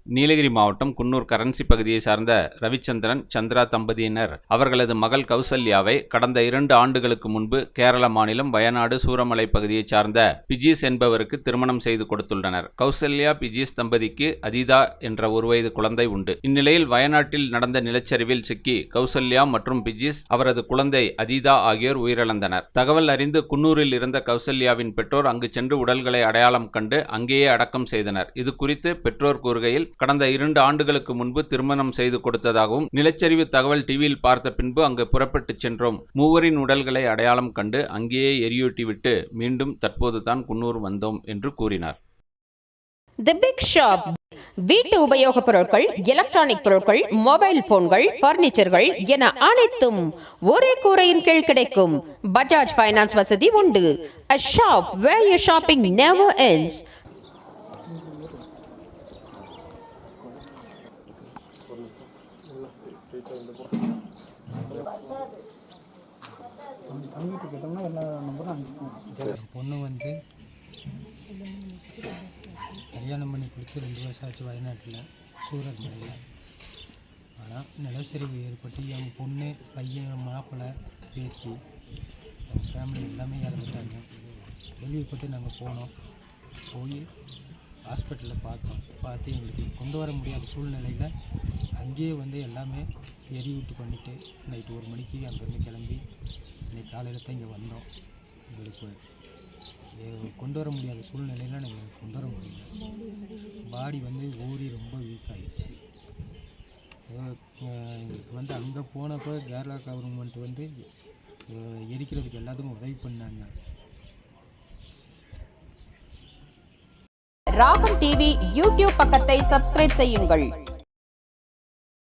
நீலகிரி மாவட்டம் குன்னூர் கரன்சி பகுதியை சார்ந்த ரவிச்சந்திரன் சந்திரா தம்பதியினர் அவர்களது மகள் கௌசல்யாவை கடந்த 2 ஆண்டுகளுக்கு முன்பு கேரள மாநிலம் வயநாடு சூரமலை பகுதியை சார்ந்த பிஜீஸ் என்பவருக்கு திருமணம் செய்து கொடுத்துள்ளனர். கௌசல்யா பிஜீஸ் தம்பதிக்கு அதீதா என்ற 1 வயது குழந்தை உண்டு. இந்நிலையில் வயநாட்டில் நடந்த நிலச்சரிவில் சிக்கி கௌசல்யா மற்றும் பிஜீஸ் அவரது குழந்தை அதீதா ஆகியோர் உயிரிழந்தனர். தகவல் அறிந்து குன்னூரில் இருந்த கௌசல்யாவின் பெற்றோர் அங்கு சென்று உடல்களை அடையாளம் கண்டு அங்கேயே அடக்கம் செய்தனர். இது குறித்து பெற்றோர் கூறுகையில், கடந்த 2 ஆண்டுகளுக்கு முன்பு திருமணம் செய்து கொடுத்ததாகவும், நிலச்சரிவு தகவல் டிவியில் பார்த்த பின்பு அங்கு புறப்பட்டு சென்றோம். மூவரின் உடல்களை அடையாளம் கண்டு அங்கேயே எரியூட்டிவிட்டு மீண்டும் தற்போதுதான் குன்னூர் வந்தோம் என்று கூறினார். தி பிக் ஷாப் வீட்டு உபயோகப் பொருட்கள், எலக்ட்ரானிக் பொருட்கள், மொபைல் போன்கள், பர்னிச்சர்கள் என அனைத்தும் ஒரே கூரையின் கீழ் கிடைக்கும். பஜாஜ் ஃபைனான்ஸ் வசதி உண்டு. A shop where your shopping never ends. பொண்ணு வந்து கல்யாணம் பண்ணி கொடுத்து 2 வருஷம் ஆச்சு வயநாட்டில் சூரமலையில். ஆனால் நிலச்சரிவு ஏற்பட்டு என் பொண்ணு, பையன், மாப்பிள்ளை, பேத்தி, என் ஃபேமிலி எல்லாமே இறந்துட்டாங்க. கேள்விப்பட்டு நாங்கள் போய் ஹாஸ்பிட்டலில் பார்த்து எங்களுக்கு கொண்டு வர முடியாத சூழ்நிலையில் அங்கேயே வந்து எல்லாமே எரிவிட்டு பண்ணிவிட்டு நைட்டு 1 மணிக்கு அங்கேருந்து கிளம்பி இன்றைக்கி காலையில் தான் இங்கே வந்தோம். எங்களுக்கு கொண்டு வர முடியாத சூழ்நிலையில் நாங்கள் கொண்டு வர முடியல. பாடி வந்து ஊறி ரொம்ப வீக் ஆகிடுச்சு. எங்களுக்கு வந்து அங்கே போனப்போ கேரளா கவர்மெண்ட் வந்து எரிக்கிறதுக்கு எல்லாத்துக்கும் உதவி பண்ணாங்க. ராகம் டிவி யூடியூப் பக்கத்தை சப்ஸ்கிரைப் செய்யுங்கள்.